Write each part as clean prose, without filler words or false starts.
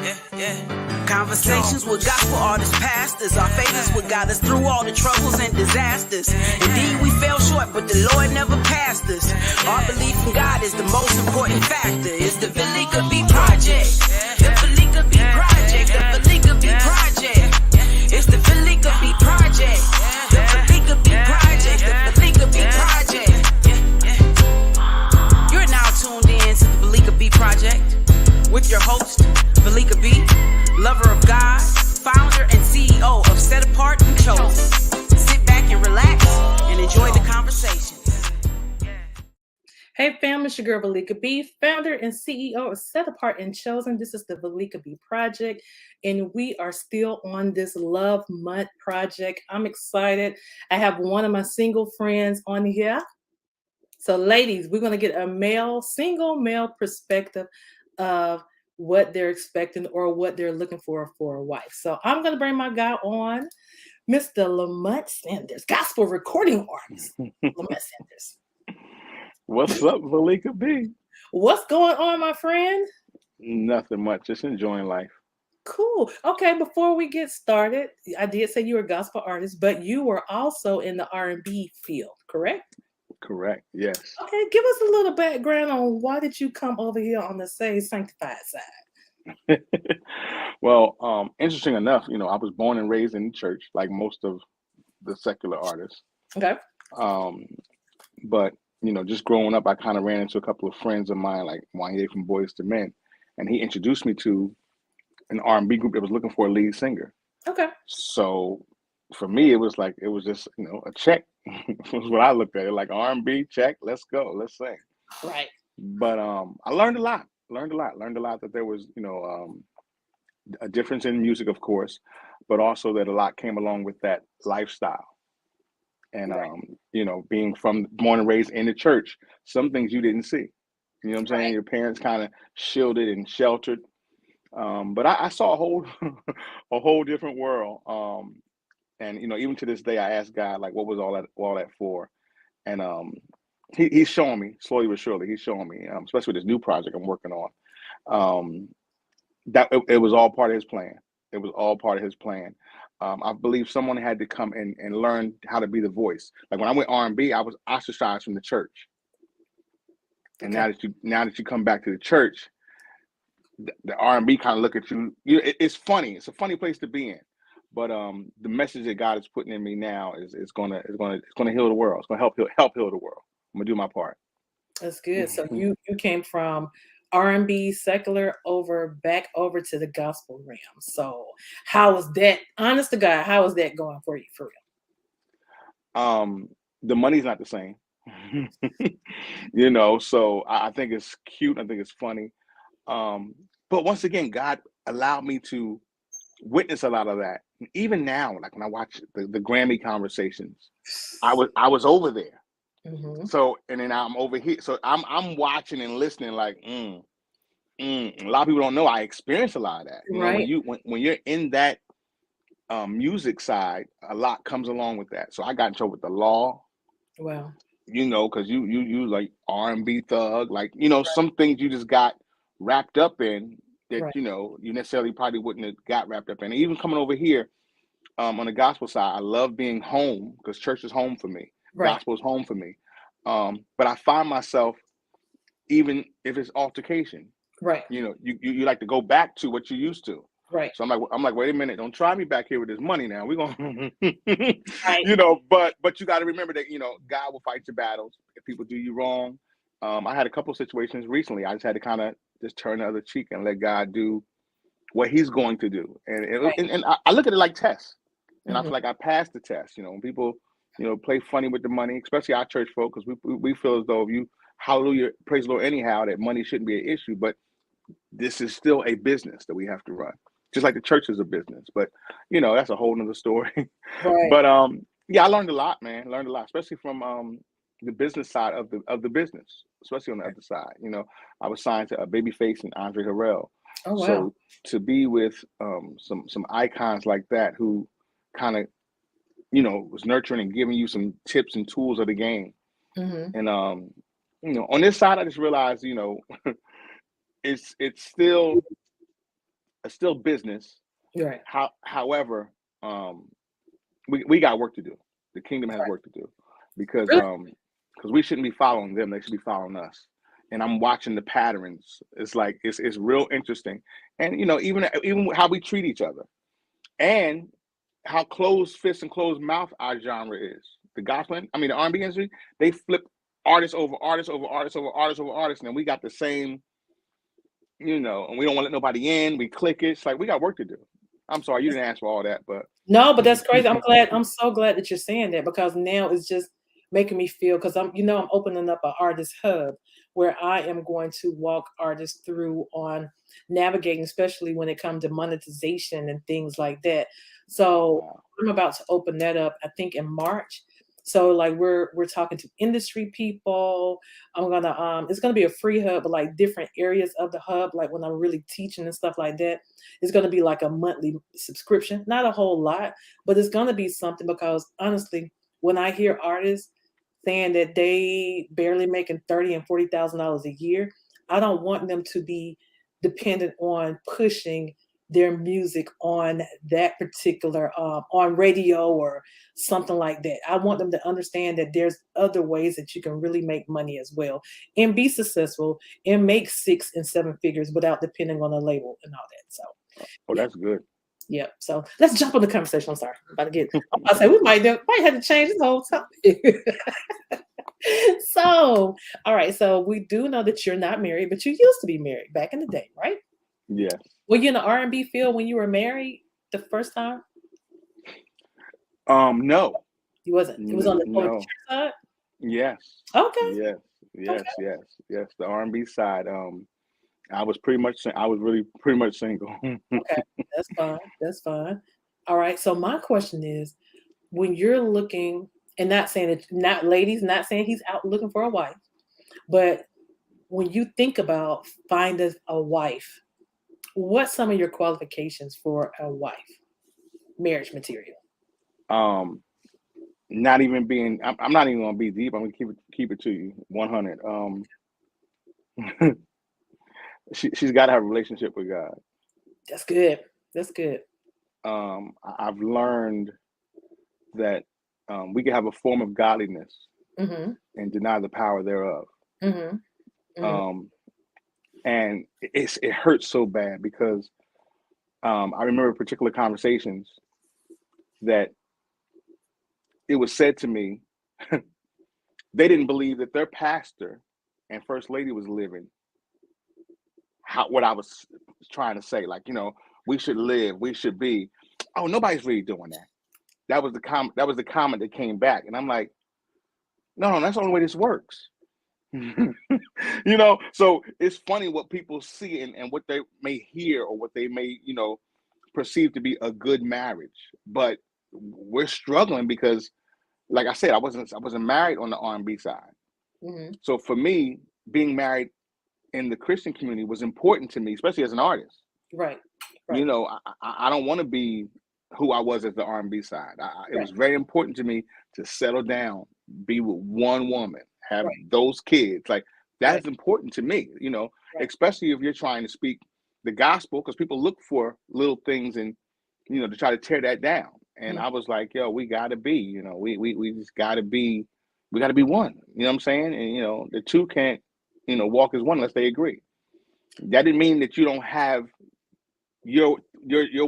Yeah. Conversations with gospel artists, pastors, our faith what got us through all the troubles and disasters. Indeed, we fell short, but the Lord never passed us. Our belief in God is the most important factor. It's the Veleka B Project. The Veleka B Project. The Veleka B Project. It's the Veleka B Project. The Veleka B Project. The Veleka B Project. You're now tuned in to the Veleka B Project with your host, Veleka B, lover of God, founder and CEO of Set Apart and Chosen. Sit back and relax and enjoy the conversation. Hey fam, it's your girl Veleka B, founder and CEO of Set Apart and Chosen. This is the Veleka B Project, and we are still on this Love Month project. I'm excited. I have one of my single friends on here. So ladies, we're going to get a single male perspective of what they're expecting or what they're looking for a wife. So I'm going to bring my guy on, Mr. Lamont Sanders, gospel recording artist. Lamont Sanders. What's up, Veleka B? What's going on, my friend? Nothing much. Just enjoying life. Cool. Okay, before we get started, I did say you were a gospel artist, but you were also in the R&B field, correct? Correct. Yes. Okay, give us a little background on why did you come over here on the Saved Sanctified side? Well, interesting enough, I was born and raised in the church, like most of the secular artists. Okay. But just growing up, I kind of ran into a couple of friends of mine, like Wanye from Boys to Men, and he introduced me to an R&B group that was looking for a lead singer. Okay. So for me, it was just a check. Was what I looked at it, like R&B check. Let's go. Let's sing. Right. But I learned a lot. Learned a lot that there was a difference in music, of course, but also that a lot came along with that lifestyle. And right. Being born and raised in the church, some things you didn't see. You know what I'm saying? Right. Your parents kind of shielded and sheltered. But I saw a whole a whole different world. And even to this day, I ask God, like, what was all that for? And he's showing me slowly but surely. He's showing me, especially with this new project I'm working on. That it was all part of his plan. It was all part of his plan. I believe someone had to come and learn how to be the voice. Like when I went R&B, I was ostracized from the church. And okay. now that you come back to the church, the R&B kind of look at you. It's funny. It's a funny place to be in. But the message that God is putting in me now is gonna heal the world. It's gonna help heal the world. I'm gonna do my part. That's good. So you came from R&B secular back over to the gospel realm. So how was that? Honest to God, how was that going for you for real? The money's not the same. So I think it's cute. I think it's funny. But once again, God allowed me to witness a lot of that. Even now, like when I watch the Grammy conversations, I was over there. Mm-hmm. So and then I'm over here. So I'm watching and listening. Like, a lot of people don't know I experienced a lot of that. Right. When you're in that music side, a lot comes along with that. So I got in trouble with the law. Wow. Because you like R&B thug, like right. Some things you just got wrapped up in. That right. You necessarily probably wouldn't have got wrapped up in. Even coming over here, on the gospel side, I love being home because church is home for me. Right. Gospel is home for me. But I find myself, even if it's altercation, right? You like to go back to what you used to. Right. So I'm like, wait a minute, don't try me back here with this money now. We're gonna right. But you got to remember that, God will fight your battles if people do you wrong. I had a couple of situations recently. I just had to kind of just turn the other cheek and let God do what he's going to do. And I look at it like tests. And I feel like I passed the test. When people, play funny with the money, especially our church folk, because we feel as though if you hallelujah, praise the Lord anyhow, that money shouldn't be an issue. But this is still a business that we have to run. Just like the church is a business. But, that's a whole nother story. Right. But I learned a lot, man. Learned a lot, especially from the business side of the business, especially on the other side. I was signed to Babyface and Andre Harrell. Oh, wow. So to be with some icons like that who kind of, was nurturing and giving you some tips and tools of the game. Mm-hmm. And on this side, I just realized, it's still it's still business. Right. However, we got work to do. The kingdom has work to do because Really? we shouldn't be following them. They should be following us. And I'm watching the patterns. It's like it's real interesting. And even how we treat each other and how closed fist and closed mouth our genre is. The gospel, I mean the R&B industry, they flip artists over artists over artists over artists over artists, and we got the same, and we don't want to let nobody in. We click it. It's like we got work to do. I'm sorry you didn't ask for all that, but No, but that's crazy. I'm so glad that you're saying that, because now it's just making me feel, because I'm opening up an artist hub where I am going to walk artists through on navigating, especially when it comes to monetization and things like that. So I'm about to open that up, I think in March. So like we're talking to industry people. It's gonna be a free hub, but like different areas of the hub, like when I'm really teaching and stuff like that, it's gonna be like a monthly subscription, not a whole lot, but it's gonna be something, because honestly, when I hear artists saying that they barely making $30,000 and $40,000 a year, I don't want them to be dependent on pushing their music on that particular on radio or something like that. I want them to understand that there's other ways that you can really make money as well and be successful and make 6 and 7 figures without depending on a label and all that. So that's good. Yeah. So let's jump on the conversation. I'm sorry. I'm about to say we might have to change this whole topic. So, all right. So we do know that you're not married, but you used to be married back in the day, right? Yes. Were you in the R&B field when you were married the first time? No. You wasn't. It was on the church side? Yes. Okay. Yes. The R&B side. I was really pretty much single. Okay. That's fine. All right. So my question is, when you're looking, and not saying that, not ladies, not saying he's out looking for a wife, but when you think about finding a wife, what's some of your qualifications for a wife? Marriage material. Not even being. I'm not even gonna be deep. I'm gonna keep it to you 100. She's got to have a relationship with God. That's good. That's good. I've learned that we can have a form of godliness and deny the power thereof. And it hurts so bad because I remember particular conversations that it was said to me they didn't believe that their pastor and first lady was living what I was trying to say. Like, we should live, we should be. Oh, nobody's really doing that. That was the comment that came back, and I'm like, no, that's the only way this works. So it's funny what people see and what they may hear or what they may perceive to be a good marriage, but we're struggling because, like I said, I wasn't married on the R&B side. So for me, being married in the Christian community was important to me, especially as an artist. Right. I don't want to be who I was as the R&B side. It was very important to me to settle down, be with one woman, have those kids. Like that is important to me, especially if you're trying to speak the gospel, because people look for little things and, to try to tear that down. And I was like, yo, we gotta be, we just gotta be, we gotta be one. You know what I'm saying? And, the two can't, walk as one unless they agree. That didn't mean that you don't have your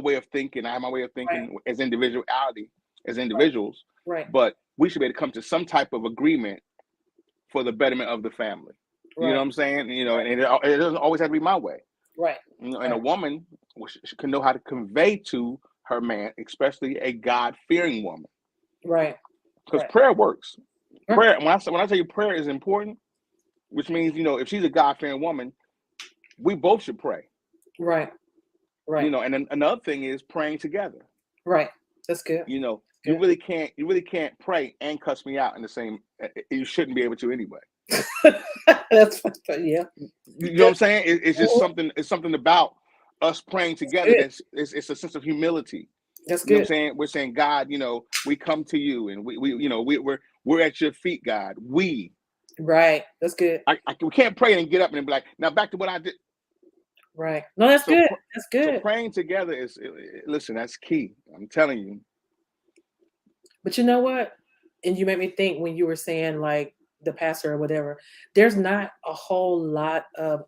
way of thinking. I have my way of thinking as individuality, as individuals. Right. But we should be able to come to some type of agreement for the betterment of the family. You know what I'm saying? And it doesn't always have to be my way. Right. And a woman can know how to convey to her man, especially a God-fearing woman. Right. Because prayer works. Prayer. When I tell you prayer is important, which means, if she's a God-fearing woman, we both should pray. Right. And then another thing is praying together. Right. That's good. You really can't pray and cuss me out in the same. You shouldn't be able to anyway. That's yeah. You know what I'm saying? It's just something. It's something about us praying together. It's a sense of humility. That's good. You know what I'm saying? We're saying, God, we come to you, and we're at your feet, God. Right. That's good. We can't pray and get up and be like, now back to what I did. Right. No, that's So good. That's so good. praying together is, listen, that's key. I'm telling you. But you know what? And you made me think when you were saying like the pastor or whatever, there's not a whole lot of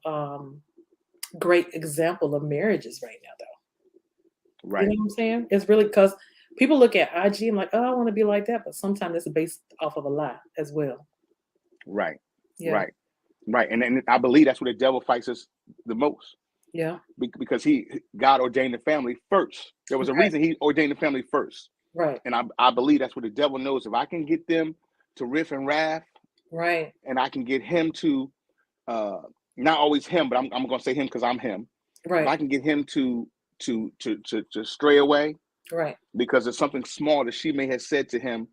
great example of marriages right now though. You know Right, what I'm saying? It's really because people look at IG and like, oh, I want to be like that, but sometimes it's based off of a lie as well. right, Yeah. right, right. And then I believe that's where the devil fights us the most, Yeah. because God ordained the family first. There was a Right. reason he ordained the family first. Right. And I believe that's what the devil knows. If I can get them to riff and raff, Right. and I can get him to, uh, not always him, but I'm going to say him because I'm him. If Right. I can get him to stray away Right. because of something small that she may have said to him,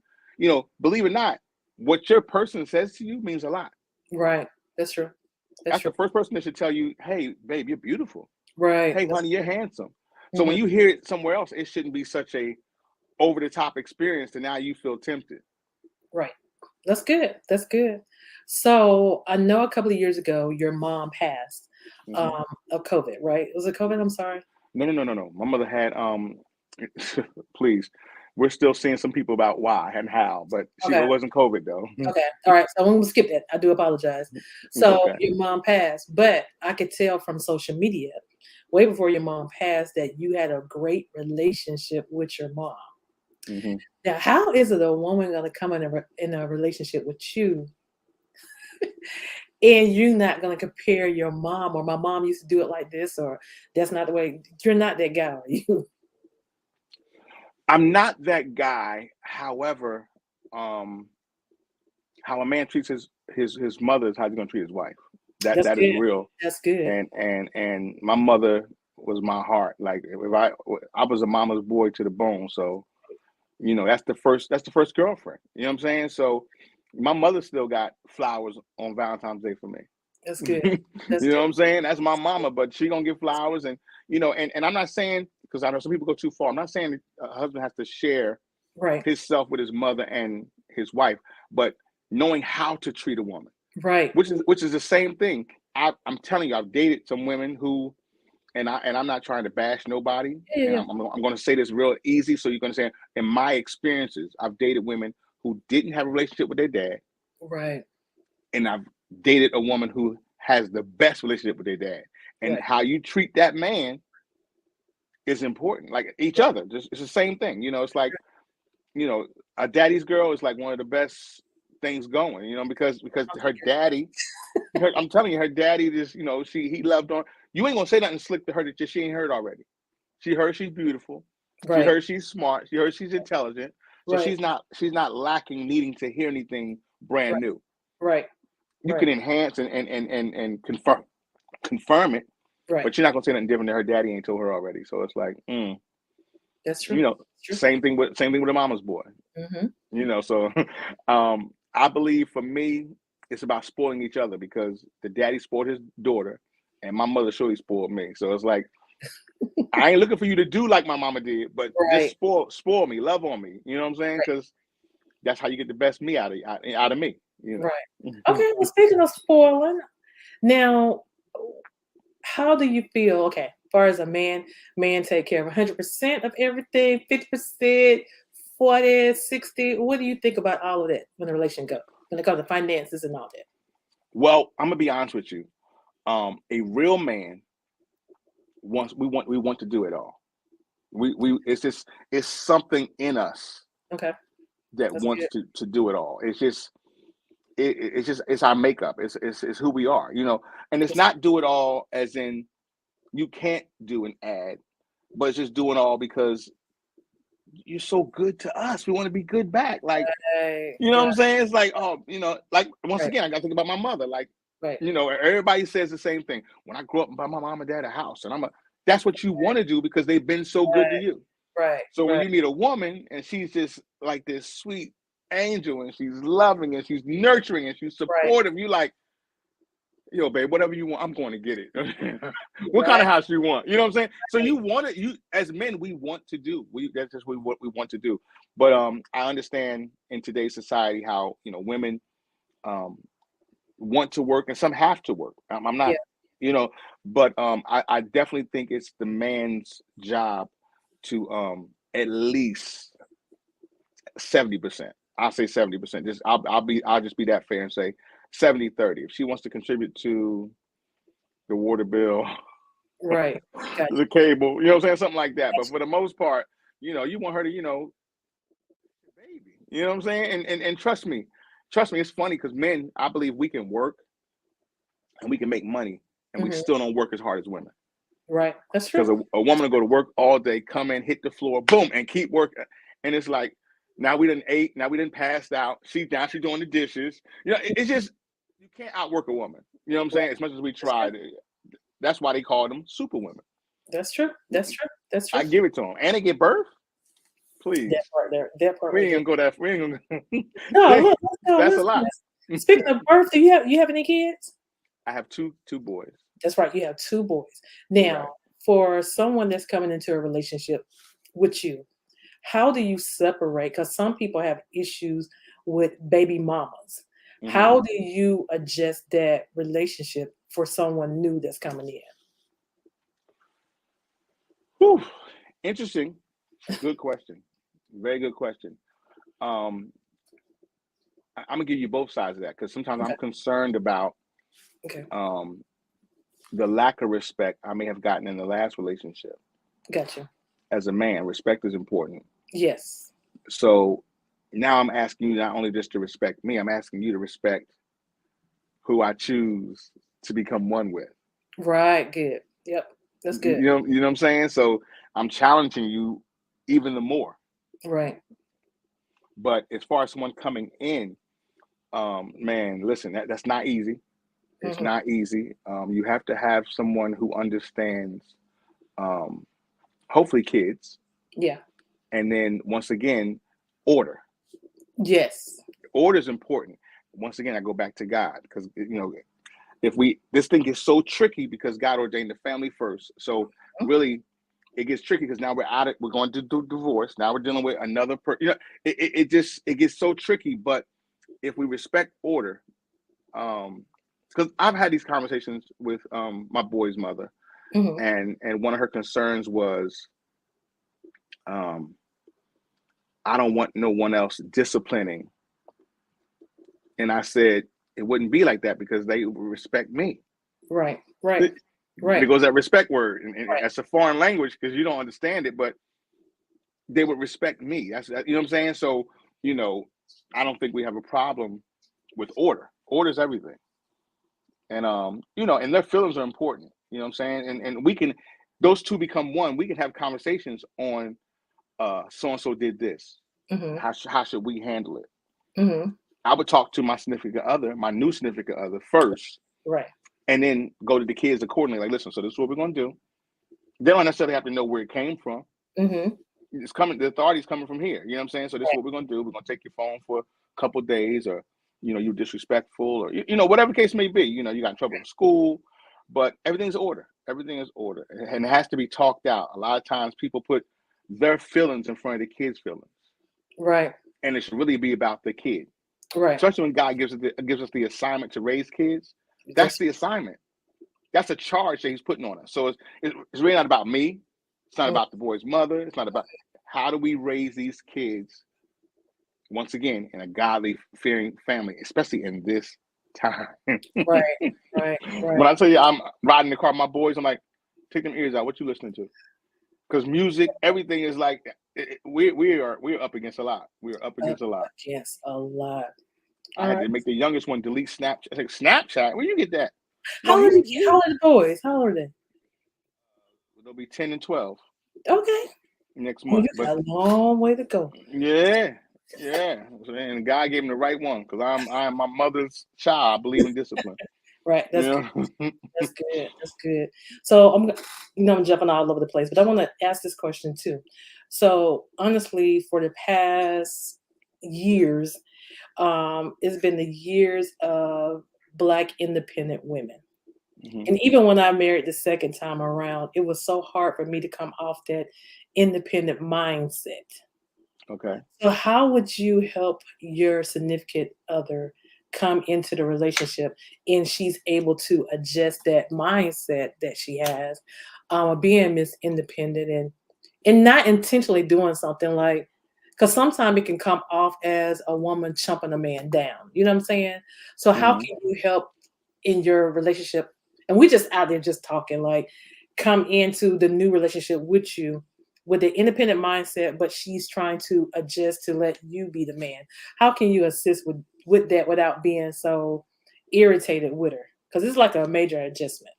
believe it or not, what your person says to you means a lot. Right. That's true. That's That's true. the first person that should tell you, hey, babe, you're beautiful. Right. Hey, That's honey, you're handsome. So mhm. when you hear it somewhere else, it shouldn't be such a over the top experience that now you feel tempted. Right. That's good. That's good. So I know a couple of years ago your mom passed Hmm. of COVID, right? Was it COVID? I'm sorry. No. My mother had please. We're still seeing some people about why and how, but it Okay. wasn't COVID though. Okay. All right. So I'm gonna skip that. I do apologize. It's So okay. your mom passed, but I could tell from social media way before your mom passed that you had a great relationship with your mom. Hmm. Now, how is it a woman gonna come in a relationship with you and you're not gonna compare your mom or my mom used to do it like this or that's not the way you're not that guy, are you? I'm not that guy. However, um, how a man treats his mother is how he's gonna treat his wife. That That's that is good. real. That's good. And my mother was my heart. Like if I was a mama's boy to the bone. So that's the first girlfriend. You know what I'm saying? So my mother still got flowers on Valentine's Day for me. That's good. That's You know good. what I'm saying? That's my mama, but she gonna get flowers, and and I'm not saying, because I know some people go too far. I'm not saying that a husband has to share Right. himself with his mother and his wife, but knowing how to treat a woman, Right. which is the same thing. I'm telling you, I've dated some women who, and I'm not trying to bash nobody, Yeah, and yeah, I'm going to say this real easy, so you're going to say, in my experiences, I've dated women who didn't have a relationship with their dad, yeah. Right. and I've dated a woman who has the best relationship with their dad. And Right. how you treat that man is important. Like each Right. other, just it's the same thing. It's like, a daddy's girl is like one of the best things going. Because I'll her take care. daddy, I'm telling you, her daddy just, he loved on. You ain't gonna say nothing slick to her that she ain't heard already. She heard she's beautiful. She Right. heard she's smart. She heard she's intelligent. So Right. she's not lacking needing to hear anything brand Right. new. Right. You Right. can enhance and confirm it, Right. but you're not gonna say nothing different that her daddy ain't told her already. So it's like, That's true. you know, That's true. same thing with a mama's boy. Mm-hmm. So I believe for me, it's about spoiling each other, because the daddy spoiled his daughter, and my mother surely spoiled me. So it's like, I ain't looking for you to do like my mama did, but just Right. spoil me, love on me. You know what I'm saying? Right. Because that's how you get the best me out of me. Right. Okay. Well, speaking of spoiling, now, how do you feel? Okay, as far as a man take care of 100% of everything, 50%, 40, 60. What do you think about all of that when the relation go? When it comes to finances and all that? Well, I'm gonna be honest with you. A real man we want to do it all. We it's something in us Okay, that that's wants good. to do it all. It's our makeup. It's who we are. And it's That's not do it all as in you can't do an ad, but it's just doing all because you're so good to us. We want to be good back. Like, right, you know what right, I'm saying? It's like, oh, like once right, again, I got to think about my mother. Like, right, everybody says the same thing. When I grew up and buy my mom and dad a house, and that's what you want to do because they've been so good to you. right, So when right, you meet a woman and she's just like this sweet angel, and she's loving, and she's nurturing, and she's right, supportive, you like, yo, babe, whatever you want, I'm going to get it. What kind right, of house you want? You know what I'm saying? So right. you want it. You, as men, we want to do. That's just what we want to do. But I understand in today's society how women um want to work, and some have to work. I'm Yeah, not you know. But I definitely think it's the man's job to at least 70%. I'll say 70%. Just I'll just be that fair and say 70-30. If she wants to contribute to the water bill, Right. Gotcha. the cable, you know what I'm saying? Something like that. But Gotcha. for the most part, you want her to, baby. You know what I'm saying? And trust me, it's funny because men, I believe we can work and we can make money and we Mhm. still don't work as hard as women. Right. That's Because true. a woman will go to work all day, come in, hit the floor, boom, and keep working. And it's like, now we didn't ate, now we didn't passed out. She's doing the dishes. It's just, you can't outwork a woman. You know what I'm Right. saying? As much as we That's true. tried. That's why they call them super women. That's true. That's true. That's true. I give it to them. And they give birth? That Please. part there. That part We right ain't there. gonna go that. We ain't gonna. No, look, let's go. That's a Let's lot. go. Speaking of birth, do you have any kids? I have two boys. That's right. You have two boys. Right. Now, for someone that's coming into a relationship with you, how do you separate? Because some people have issues with baby mamas. Mm-hmm. How do you adjust that relationship for someone new that's coming in? Whew. Interesting. Good question. Very good question. Um, I'm gonna give you both sides of that because sometimes Okay. I'm concerned about Okay. the lack of respect I may have gotten in the last relationship. Gotcha. As a man, respect is important. Yes. So now I'm asking you not only just to respect me, I'm asking you to respect who I choose to become one with. Right. Good. Yep. That's good. You know what I'm saying? So I'm challenging you even the more. Right. But as far as someone coming in, man, listen, that's not easy. It's Hmm. not easy. You have to have someone who understands, hopefully, kids, Yeah. and then once again, order. Yes. Order is important. Once again, I go back to God because if this thing gets so tricky because God ordained the family first. So really, it gets tricky because now we're going to do divorce. Now we're dealing with another person. It gets so tricky. But if we respect order, because I've had these conversations with my boy's mother, Hmm. and one of her concerns was, I don't want no one else disciplining. And I said it wouldn't be like that because they would respect me. Right. Right. It, Right. it goes that respect word, and Right. that's a foreign language because you don't understand it, but they would respect me. That's you know what I'm saying. So I don't think we have a problem with order. Order is everything, and and their feelings are important. You know what I'm saying, and we can, those two become one. We can have conversations on so and so did this. Hmm. How should we handle it? Hmm. I would talk to my significant other, my new significant other first, Right. and then go to the kids accordingly. Like, listen, so this is what we're gonna do. They don't necessarily have to know where it came from. Hmm. It's coming. The authority's coming from here. You know what I'm saying? So this is Right. what we're gonna do. We're gonna take your phone for a couple of days, or you're disrespectful, or whatever the case may be. You got in trouble in school, but everything's order. Everything is order, and it has to be talked out. A lot of times, people put their feelings in front of the kids' feelings, Right. and it should really be about the kid. Right. Especially when God gives us the assignment to raise kids. That's That's the assignment. That's a charge that He's putting on us. So it's really not about me. It's not mm, about the boy's mother. It's not about how do we raise these kids once again in a godly, fearing family, especially in this time. right. Right. When Right. I tell you I'm riding the car with my boys, I'm like, take them ears out. What you listening to? Because music, everything is like we're up against a lot. We're up Up against a lot. against a lot. I All had right. to make the youngest one delete Snapchat. I said, Snapchat? Where you get that? How No, old are the he how old are the boys? How old are they? they'll be 10 and 12 Okay. next Well, month. you But got a long way to go. yeah, yeah. And God gave him the right one because I'm my mother's child. I believe in discipline. Right. That's good. Yeah. That's good. That's good. So I'm jumping all over the place, but I want to ask this question too. So honestly, for the past years, it's been the years of Black independent women. Hmm. And even when I married the second time around, it was so hard for me to come off that independent mindset. Okay. So how would you help your significant other come into the relationship and she's able to adjust that mindset that she has, being Miss Independent and not intentionally doing something like, because sometimes it can come off as a woman chumping a man down. You know what I'm saying? So how Mhm. can you help in your relationship? And we just out there just talking, like, come into the new relationship with you with the independent mindset, but she's trying to adjust to let you be the man. How can you assist with that without being so irritated with her? Because it's like a major adjustment.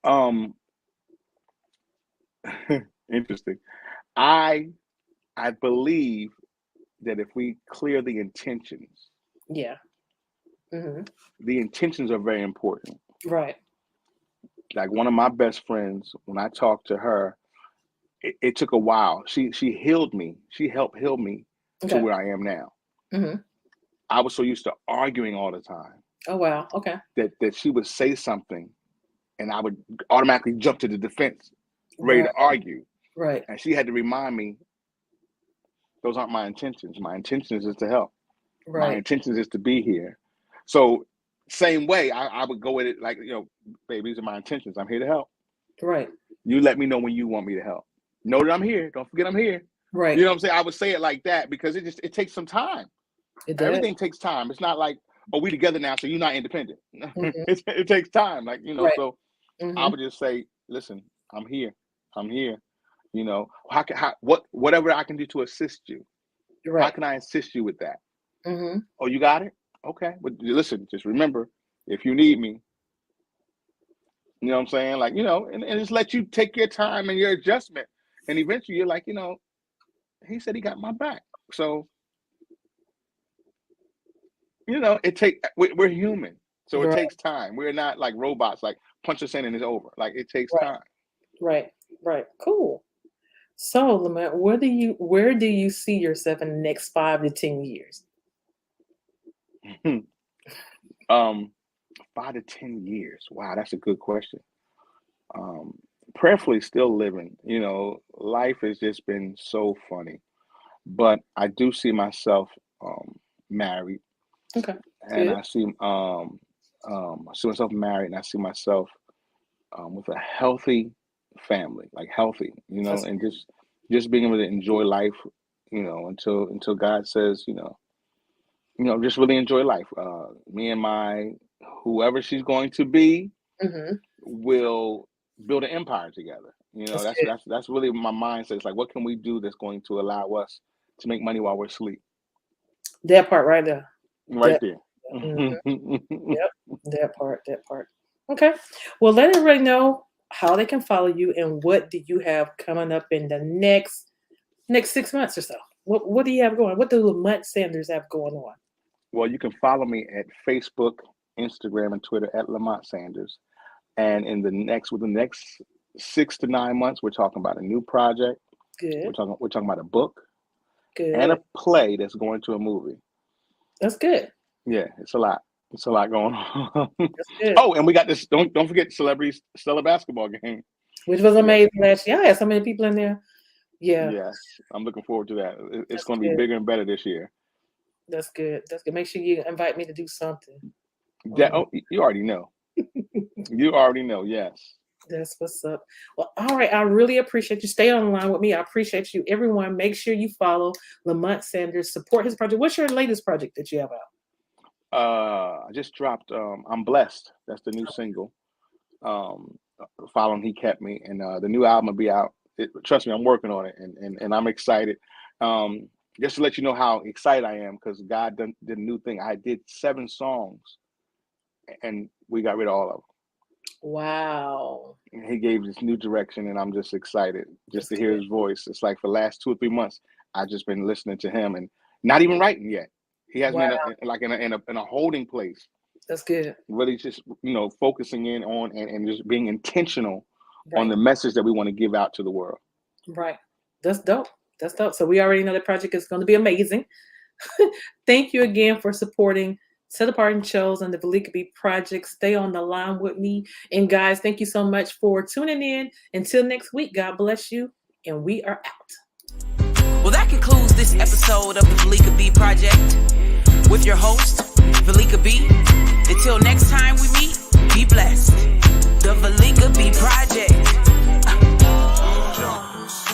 Um, Interesting. I believe that if we clear the intentions, Yeah. Hmm. the intentions are very important. Right. Like one of my best friends, when I talked to her, it took a while. She healed me. She helped heal me to Okay. where I am now. Hmm. I was so used to arguing all the time Oh, wow. Okay. that she would say something and I would automatically jump to the defense, ready Right. to argue. Right. And she had to remind me, those aren't my intentions. My intentions is to help. My Right. intentions is to be here. So same way, I would go with it like, baby, these are my intentions. I'm here to help. Right. You let me know when you want me to help. Know that I'm here. Don't forget I'm here. Right. You know what I'm saying? I would say it like that because it takes some time. It does. Everything takes time. It's not like, oh, we together now, so you're not independent. Mhm. It takes time. Like, Right. so I Mhm. would just say, listen, I'm here. I'm here. Whatever I can do to assist you. How Right. can I assist you with that? Mhm. Oh, you got it? Okay. But listen, just remember, if you need me, you know what I'm saying? Like, and just let you take your time and your adjustment. And eventually you're like, he said he got my back. So, we're human. So it Right. takes time. We're not like robots, like punch us in and it's over. Like it takes Right. time. Right. Right. Cool. So, Lamont, where do you see yourself in the next 5 to 10 years? 5 to 10 years. Wow, that's a good question. Prayerfully still living. Life has just been so funny. But I do see myself married, Okay. and Good. I see myself married, and I see myself with a healthy family, like healthy, That's and just being able to enjoy life, until God says, just really enjoy life. Me and my whoever she's going to be mhm. will build an empire together. That's That's good. that's that's really my mindset. It's like, what can we do that's going to allow us to make money while we're asleep? That part right there. Right That. there. Mhm. Yep. That part. That part. Okay. Well, let everybody know how they can follow you and what do you have coming up in the next 6 months or so. What do you have going? What do Lamont Sanders have going on? Well, you can follow me at Facebook, Instagram, and Twitter at Lamont Sanders. And within the next 6 to 9 months, we're talking about a new project. Good. We're talking about a book and Good. a play that's going to a movie. That's good. Yeah, it's a lot. It's a lot going on. That's good. Oh, and we got this. Don't forget Celebrity Stellar basketball game. Which was Yeah. amazing last year. I had so many people in there. Yeah. Yes, I'm looking forward to that. It's That's going to be good. bigger and better this year. That's good. That's good. Make sure you invite me to do something. You already know. You already know. Yes. That's what's up. Well, all right. I really appreciate you. Stay on the line with me. I appreciate you. Everyone, make sure you follow Lamont Sanders. Support his project. What's your latest project that you have out? I just dropped I'm Blessed. That's the new single. Following He Kept Me. And the new album will be out. Trust me, I'm working on it and I'm excited. Just to let you know how excited I am, because God did a new thing. I did 7 songs and we got rid of all of them. Wow. And he gave this new direction, and I'm just excited just to That's hear good. his voice. It's like for the last 2 or 3 months, I've just been listening to him and not even writing yet. He has me Wow. in a holding place, That's good. really just focusing in on and just being intentional on Right. the message that we want to give out to the world. Right. That's dope. That's dope. So we already know the project is going to be amazing. Thank you again for supporting Set Apart and Chosen, the Veleka B Project. Stay on the line with me. And guys, thank you so much for tuning in. Until next week, God bless you. And we are out. Well, that concludes this episode of the Veleka B Project with your host, Veleka B. Until next time we meet, be blessed. The Veleka B Project.